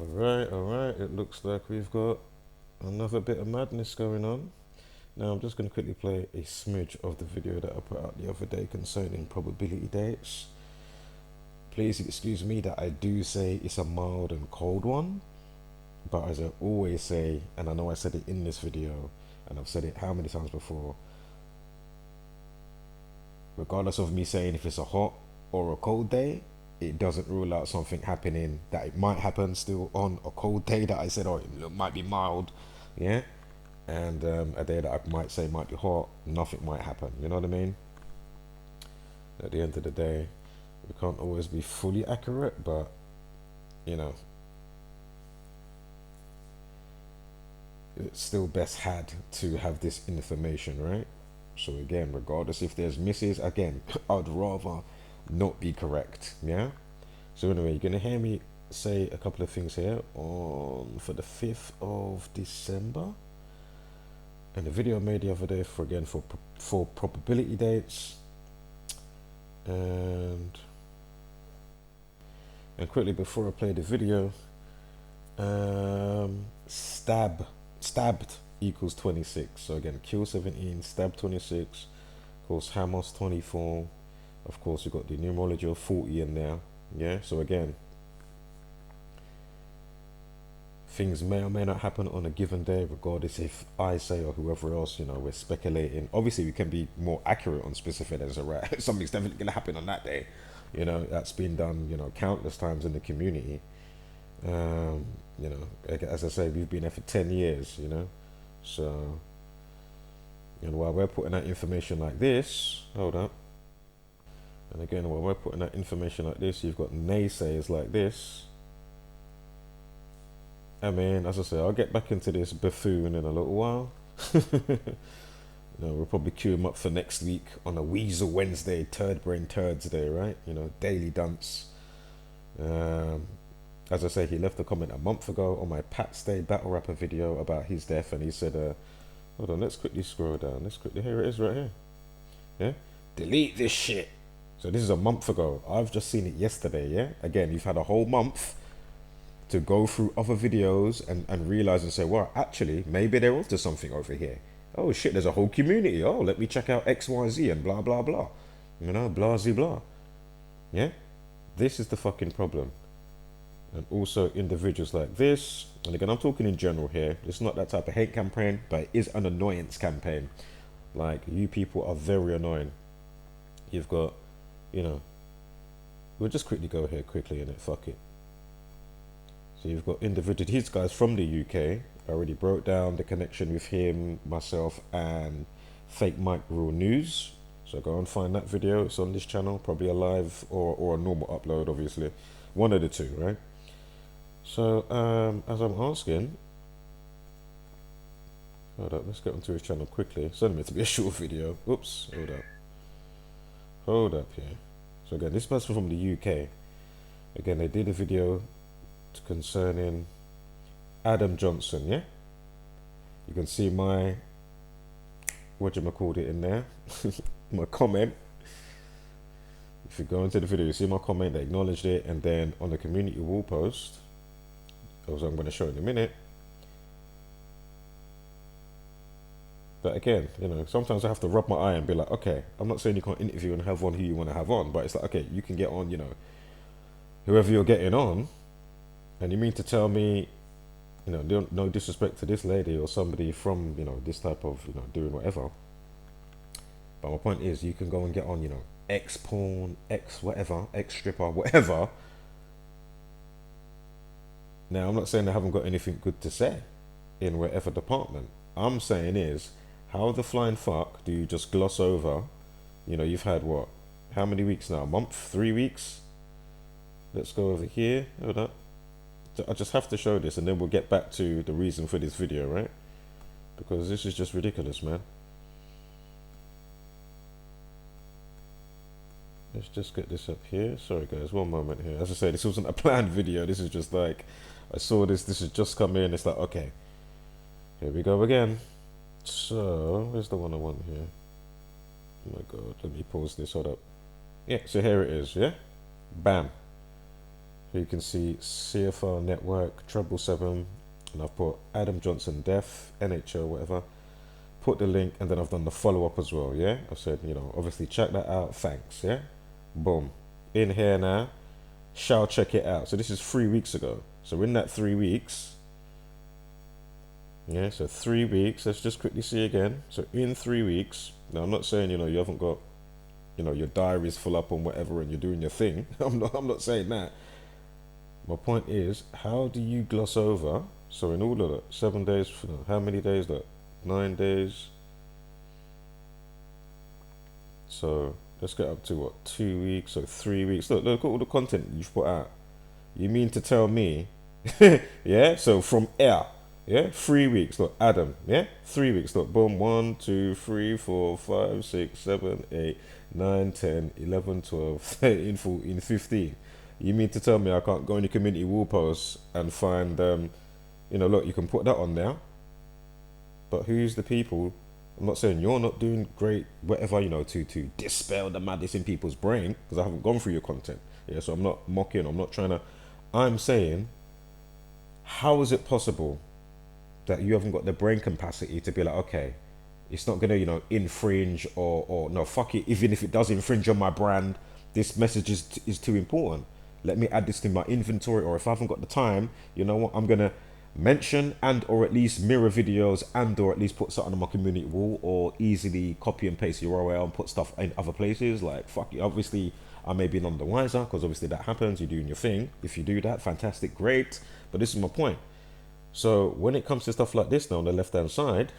All right. It looks like we've got another bit of madness going on. Now I'm just going to quickly play a smidge of the video that I put out the other day concerning probability dates. Please excuse me that I do say it's a mild and cold one, but as I always say, and I know I said it in this video, and I've said it how many times before, regardless of me saying if it's a hot or a cold day, it doesn't rule out something happening that it might happen still on a cold day that I said, oh, it might be mild, yeah, and a day that I might say might be hot, nothing might happen. You know what I mean? At the end of the day, we can't always be fully accurate, but you know, it's still best had to have this information, right? So again, regardless if there's misses, again, I'd rather not be correct. Yeah. So anyway, you're gonna hear me say a couple of things here on for the 5th of December, and the video I made the other day for probability dates, and quickly before I play the video, stabbed equals 26. So again, kill 17, stab 26. Of course, Hamas 24. Of course, you've got the numerology of 40 in there. Yeah. So again, things may or may not happen on a given day, regardless if I say or whoever else, we're speculating. Obviously, we can be more accurate on specific as a right. Something's definitely going to happen on that day. That's been done, countless times in the community. Um, as I say, we've been there for 10 years, So, and while we're putting out information like this, hold up. And again, while we're putting out information like this, you've got naysayers like this. I mean, as I say, I'll get back into this buffoon in a little while. We'll probably queue him up for next week on a Weasel Wednesday, Turd Brain Turds Day, right? Daily dunce. As I say, he left a comment a month ago on my Pat's Day battle rapper video about his death, and he said, hold on, let's quickly scroll down. Here it is right here. Yeah? Delete this shit. So this is a month ago. I've just seen it yesterday, yeah? Again, you've had a whole month to go through other videos and realize and say, well, actually, maybe they're onto something over here. Oh shit, there's a whole community. Oh, let me check out XYZ and blah, blah, blah. Blah, blah, blah. Yeah? This is the fucking problem. And also individuals like this, and again, I'm talking in general here. It's not that type of hate campaign, but it is an annoyance campaign. Like, you people are very annoying. You've got, we'll just quickly go here quickly and fuck it. So you've got individual, these guys from the UK. I already broke down the connection with him, myself, and Fake Mike Rule News. So go and find that video. It's on this channel, probably a live or a normal upload, obviously. One of the two, right? So, as I'm asking, hold up, let's get onto his channel quickly. It's only meant to be a short video. Oops, hold up here. So again, this person from the UK. Again, they did a video concerning Adam Johnson, yeah? You can see my, whatchamacallit in there, my comment. If you go into the video, you see my comment, they acknowledged it, and then on the community wall post, as I'm going to show in a minute. But again, sometimes I have to rub my eye and be like, okay, I'm not saying you can't interview and have on who you want to have on, but it's like, okay, you can get on, whoever you're getting on, and you mean to tell me, no disrespect to this lady or somebody from, this type of, doing whatever. But my point is, you can go and get on, X porn, X whatever, X stripper, whatever. Now, I'm not saying I haven't got anything good to say in whatever department. I'm saying is, how the flying fuck do you just gloss over, you've had what? How many weeks now? A month? 3 weeks? Let's go over here. Hold up. I just have to show this and then we'll get back to the reason for this video, right? Because this is just ridiculous, man. Let's just get this up here. Sorry guys, one moment here. As I say, this wasn't a planned video. This is just like, I saw this has just come in. It's like, okay, here we go again. So, where's the one I want here? Oh my God, let me pause this, hold up. Yeah, so here it is, yeah? Bam. You can see CFR Network, Treble 7, and I've put Adam Johnson Deaf, NHL, whatever. Put the link, and then I've done the follow up as well, yeah? I've said, you know, obviously check that out, thanks, yeah? Boom. In here now, shall check it out. So this is 3 weeks ago. So in that 3 weeks, yeah, so 3 weeks, let's just quickly see again. So in 3 weeks, now I'm not saying, you know, you haven't got, you know, your diary's full up on whatever and you're doing your thing. I'm not saying that. My point is, how do you gloss over? So in all of that, 7 days, how many days that? 9 days. So let's get up to what, 2 weeks or 3 weeks. Look at all the content you've put out. You mean to tell me, yeah? So from air, yeah, 3 weeks. Look, Adam, yeah, 3 weeks. Look, boom, 1, 2, 3, 4, 5, 6, 7, 8, 9, 10, 11, 12, 13, 14, 15. You mean to tell me I can't go in your community wall posts and find, you know, look, you can put that on there, but who's the people? I'm not saying you're not doing great, whatever, you know, to dispel the madness in people's brain, because I haven't gone through your content. Yeah, so I'm not mocking, I'm not trying to, I'm saying, how is it possible that you haven't got the brain capacity to be like, okay, it's not gonna, you know, infringe or no, fuck it, even if it does infringe on my brand, this message is too important. Let me add this to my inventory, or if I haven't got the time, you know what, I'm gonna mention and or at least mirror videos and or at least put something on my community wall, or easily copy and paste your URL and put stuff in other places. Like, fuck it, obviously I may be none the wiser, because obviously that happens, you're doing your thing. If you do that, fantastic, great. But this is my point. So when it comes to stuff like this now on the left hand side,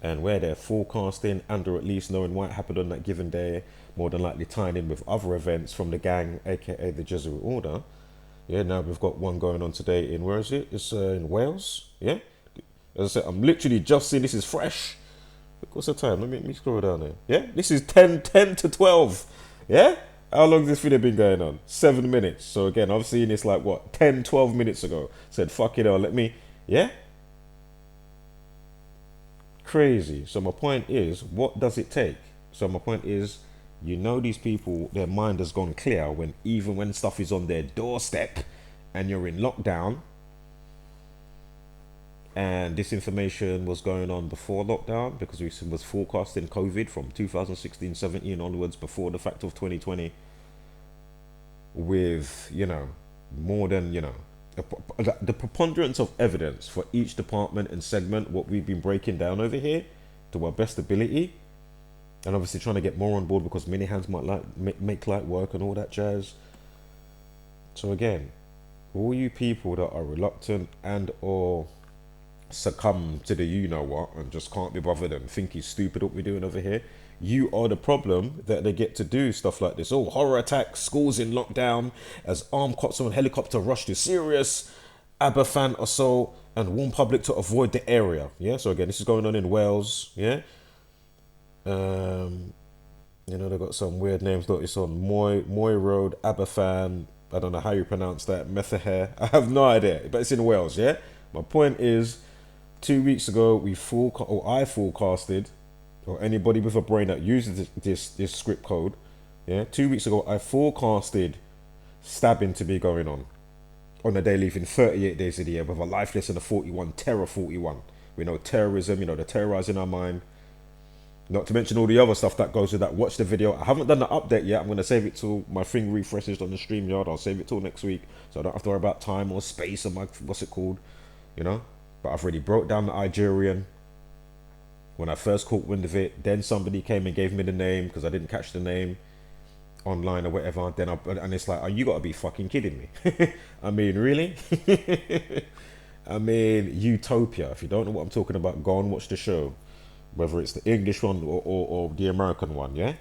and where they're forecasting and or at least knowing what happened on that given day, more than likely tying in with other events from the gang, aka the Jesuit order. Yeah, now we've got one going on today in, where is it? It's in Wales. Yeah, as I said, I'm literally just seeing, this is fresh. Look, what's the time? Let me scroll down there. Yeah, this is 10 to 12. Yeah, how long has this video been going on? 7 minutes. So again, I've seen this like what, 10, 12 minutes ago. Said, fuck it all, let me, yeah? Crazy. So my point is, what does it take? So my point is, you know, these people, their mind has gone clear when, even when stuff is on their doorstep and you're in lockdown, and this information was going on before lockdown, because we was forecasting COVID from 2016-17 onwards, before the fact of 2020, with, you know, more than, you know, the preponderance of evidence for each department and segment, what we've been breaking down over here to our best ability, and obviously trying to get more on board, because many hands might like make light work and all that jazz. So again, all you people that are reluctant and or succumb to the you know what and just can't be bothered and think it's stupid what we're doing over here, you are the problem that they get to do stuff like this. Oh, horror attacks, schools in lockdown as armed cops on helicopter rush to serious Aberfan assault and warn public to avoid the area. Yeah, so again, this is going on in Wales. Yeah, you know, they've got some weird names. Look, it's on Moy Road, Aberfan. I don't know how you pronounce that. Methahair. I have no idea, but it's in Wales. Yeah, my point is, 2 weeks ago I forecasted, or anybody with a brain that uses this script code, yeah, 2 weeks ago I forecasted stabbing to be going on a day leaving 38 days of the year, with a life lesson of 41, terror 41. We know terrorism, you know, the terrorizing our mind. Not to mention all the other stuff that goes with that. Watch the video. I haven't done the update yet. I'm going to save it till my thing refreshes on the StreamYard. I'll save it till next week, so I don't have to worry about time or space on my, what's it called, you know. But I've already broke down the Algerian when I first caught wind of it. Then somebody came and gave me the name, because I didn't catch the name online or whatever. Then and it's like, oh, you got to be fucking kidding me. I mean, really? I mean, Utopia. If you don't know what I'm talking about, go and watch the show. Whether it's the English one or the American one, yeah?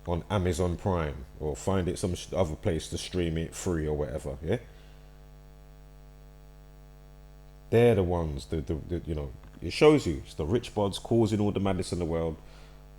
On Amazon Prime, or find it some other place to stream it free or whatever, yeah? They're the ones, the you know, it shows you, it's the rich buds causing all the madness in the world,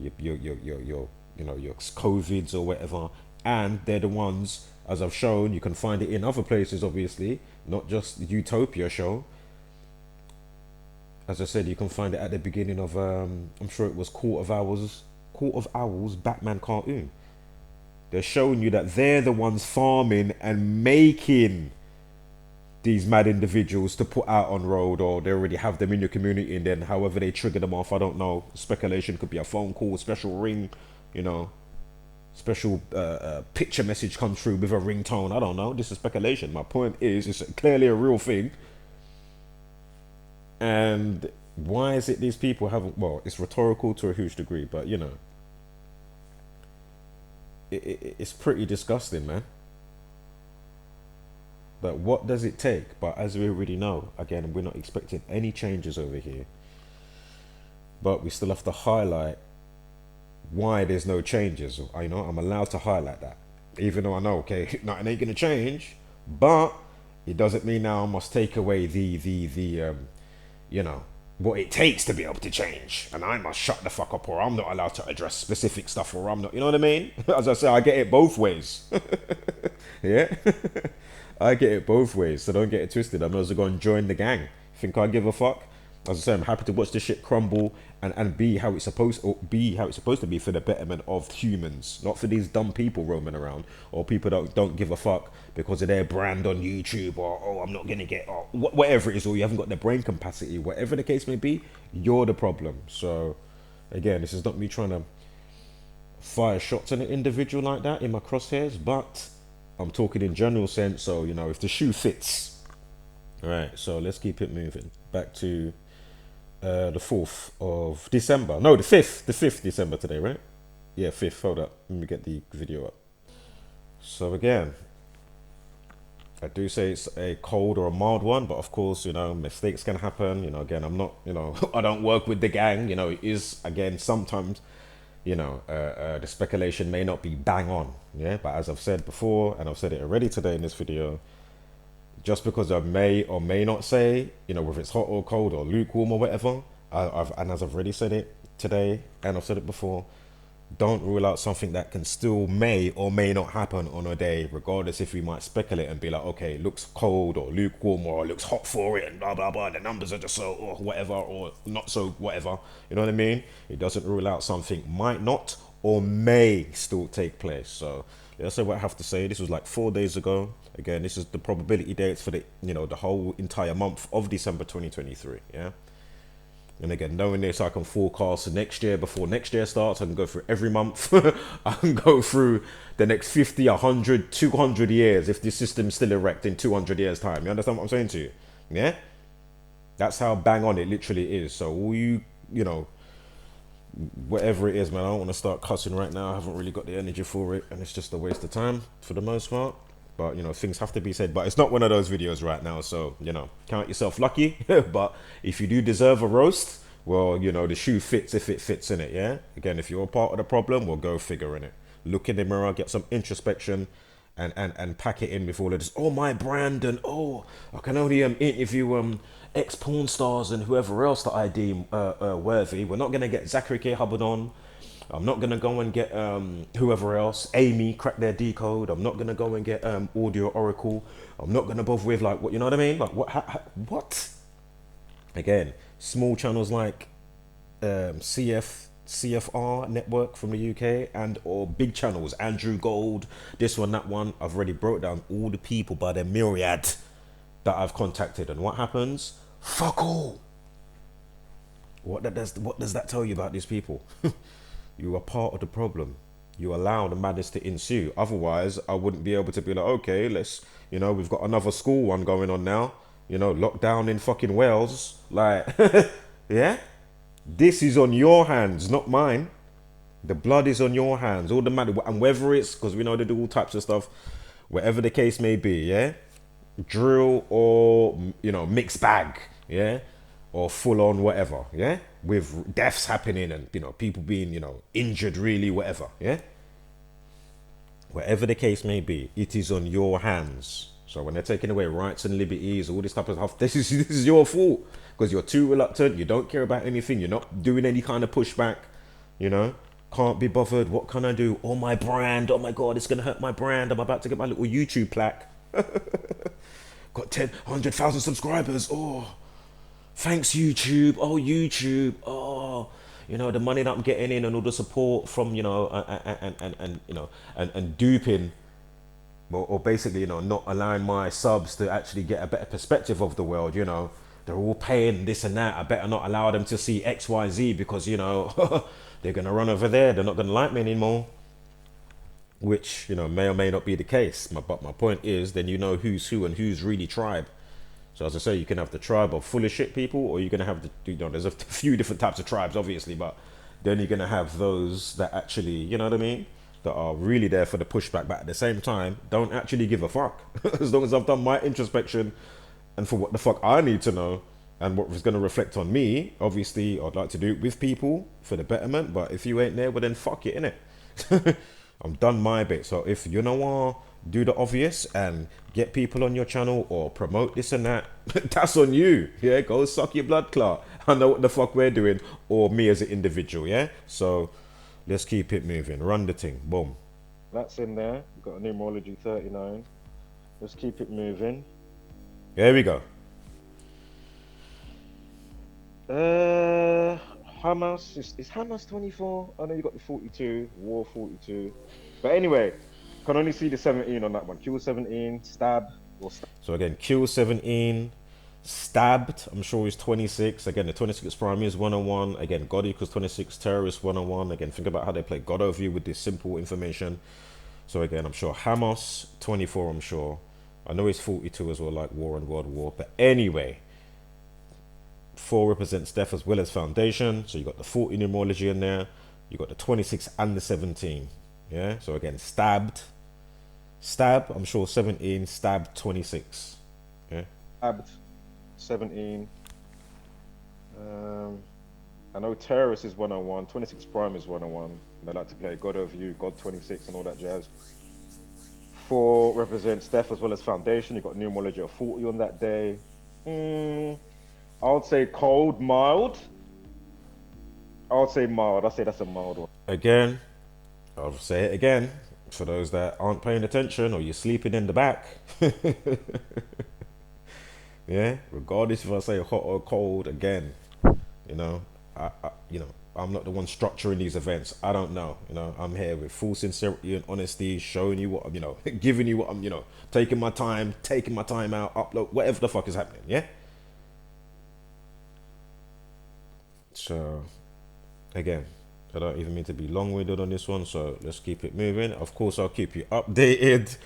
your you know, your COVIDs or whatever, and they're the ones, as I've shown, you can find it in other places, obviously, not just the Utopia show. As I said, you can find it at the beginning of, I'm sure it was Court of Owls Batman cartoon. They're showing you that they're the ones farming and making these mad individuals to put out on road, or they already have them in your community, and then however they trigger them off, I don't know. Speculation could be a phone call, special ring, you know, special picture message comes through with a ringtone. I don't know. This is speculation. My point is, it's clearly a real thing. And why is it these people haven't? Well, it's rhetorical to a huge degree, but you know, it's pretty disgusting, man. But what does it take? But as we already know, again, we're not expecting any changes over here. But we still have to highlight why there's no changes. You know, I'm allowed to highlight that, even though I know, okay, nothing ain't gonna change. But it doesn't mean now I must take away the you know, what it takes to be able to change, and I must shut the fuck up, or I'm not allowed to address specific stuff, or I'm not. You know what I mean? As I say, I get it both ways. Yeah. I get it both ways, so don't get it twisted. I'm also going to join the gang. Think I give a fuck? As I say, I'm happy to watch this shit crumble and be how it's supposed, or be how it's supposed to be for the betterment of humans, not for these dumb people roaming around, or people that don't give a fuck because of their brand on YouTube, or oh, I'm not gonna get, or whatever it is, or you haven't got the brain capacity, whatever the case may be. You're the problem. So again, this is not me trying to fire shots at an individual like that in my crosshairs, but I'm talking in general sense. So you know, if the shoe fits. All right, so let's keep it moving back to the 4th of December. No, the 5th December today, right? Yeah, 5th. Hold up, let me get the video up. So again, I do say it's a cold or a mild one, but of course, you know, mistakes can happen. You know, again, I'm not, you know, I don't work with the gang. You know, it is, again, sometimes, you know, the speculation may not be bang on. Yeah, but as I've said before, and I've said it already today in this video, just because I may or may not say, you know, whether it's hot or cold or lukewarm or whatever, and as I've already said it today, and I've said it before, don't rule out something that can still may or may not happen on a day, regardless if we might speculate and be like, okay, it looks cold or lukewarm, or it looks hot for it and blah blah blah, the numbers are just so, or whatever, or not so whatever, you know what I mean? It doesn't rule out something might not or may still take place. So let's say what I have to say. This was like 4 days ago. Again, this is the probability dates for the, you know, the whole entire month of December 2023. Yeah. And again, knowing this, I can forecast next year before next year starts. I can go through every month. I can go through the next 50, 100, 200 years if the system's still erect in 200 years' time. You understand what I'm saying to you? Yeah? That's how bang on it literally is. So all you, you know, whatever it is, man, I don't want to start cussing right now. I haven't really got the energy for it, and it's just a waste of time for the most part. But you know, things have to be said. But it's not one of those videos right now, so you know, count yourself lucky. But if you do deserve a roast, well, you know, the shoe fits if it fits in it. Yeah. Again, if you're a part of the problem, we'll go figure in it. Look in the mirror, get some introspection, and pack it in with all of this. Oh, my brand, and oh, I can only interview ex porn stars and whoever else that I deem worthy. We're not gonna get Zachary K. Hubbard on. I'm not gonna go and get whoever else, Amy, crack their decode. I'm not gonna go and get Audio Oracle. I'm not gonna bother with like what, you know what I mean? Like what? What? Again, small channels like CFR network from the UK, and or big channels, Andrew Gold, this one, that one. I've already brought down all the people by their myriad that I've contacted, and what happens? Fuck all. What does that tell you about these people? You are part of the problem. You allow the madness to ensue. Otherwise, I wouldn't be able to be like, okay, let's, you know, we've got another school one going on now. You know, lockdown in fucking Wales. Like, yeah? This is on your hands, not mine. The blood is on your hands. All the matter, and whether it's, because we know they do all types of stuff, whatever the case may be, yeah? Drill or, you know, mixed bag, yeah? Or full on whatever, yeah? With deaths happening and, you know, people being, you know, injured really, whatever, yeah? Whatever the case may be, it is on your hands. So when they're taking away rights and liberties, all this type of stuff, this is your fault. Because you're too reluctant, you don't care about anything, you're not doing any kind of pushback, you know? Can't be bothered, what can I do? Oh, my brand, oh my God, it's gonna hurt my brand. I'm about to get my little YouTube plaque. Got 100,000 subscribers, oh. Thanks, YouTube. Oh, YouTube. Oh, you know, the money that I'm getting in and all the support from, you know, and you know, and duping, or basically, you know, not allowing my subs to actually get a better perspective of the world, you know. They're all paying this and that. I better not allow them to see X, Y, Z because, you know, they're going to run over there. They're not going to like me anymore. Which, you know, may or may not be the case. But my point is, then you know who's who and who's really tribe. So as I say, you can have the tribe of full of shit people, or you're going to have the, you know, there's a few different types of tribes, obviously, but then you're going to have those that actually, you know what I mean, that are really there for the pushback, but at the same time, don't actually give a fuck. As long as I've done my introspection and for what the fuck I need to know and what was going to reflect on me, obviously, I'd like to do it with people for the betterment, but if you ain't there, well then fuck it, innit? I'm done my bit. So if you know what, do the obvious and get people on your channel or promote this and that, that's on you. Yeah, go suck your blood clot. I know what the fuck we're doing, or me as an individual. Yeah, so let's keep it moving. Run the thing. Boom. That's in there. We've got a numerology 39. Let's keep it moving. There we go. Hamas is Hamas 24. I know you got the 42, War 42. But anyway, can only see the 17 on that one. Q 17, stab or stab. So again, kill 17, stabbed, I'm sure is 26. Again, the 26 primary is 101. Again, God equals 26, terrorist 101. Again, think about how they play God over you with this simple information. So again, I'm sure Hamas 24, I'm sure. I know it's 42 as well, like War and World War. But anyway, 4 represents death as well as foundation. So you got the 40 numerology in there. You got the 26 and the 17. Yeah. So again, stab, I'm sure 17, stab 26. Yeah. Stabbed 17. I know terrorist is 101. 26 prime is 101. They like to play God over you, God 26 and all that jazz. 4 represents death as well as foundation. You got numerology of 40 on that day. I would say cold, mild. I would say mild. I say that's a mild one. Again, I'll say it again for those that aren't paying attention or you're sleeping in the back. Yeah, regardless if I say hot or cold, again, you know, you know, I'm not the one structuring these events. I don't know. You know, I'm here with full sincerity and honesty, showing you what I'm, you know, giving you what I'm, you know, taking my time out, upload, whatever the fuck is happening. Yeah. So, again, I don't even mean to be long-winded on this one, so let's keep it moving. Of course, I'll keep you updated,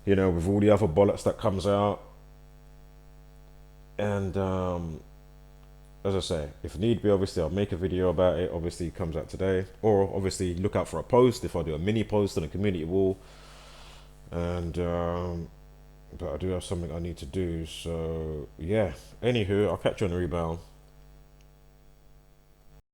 you know, with all the other bollocks that comes out. And as I say, if need be, obviously I'll make a video about it. Obviously it comes out today, or obviously look out for a post if I do a mini post on the community wall. And but I do have something I need to do, so yeah. Anywho, I'll catch you on the rebound.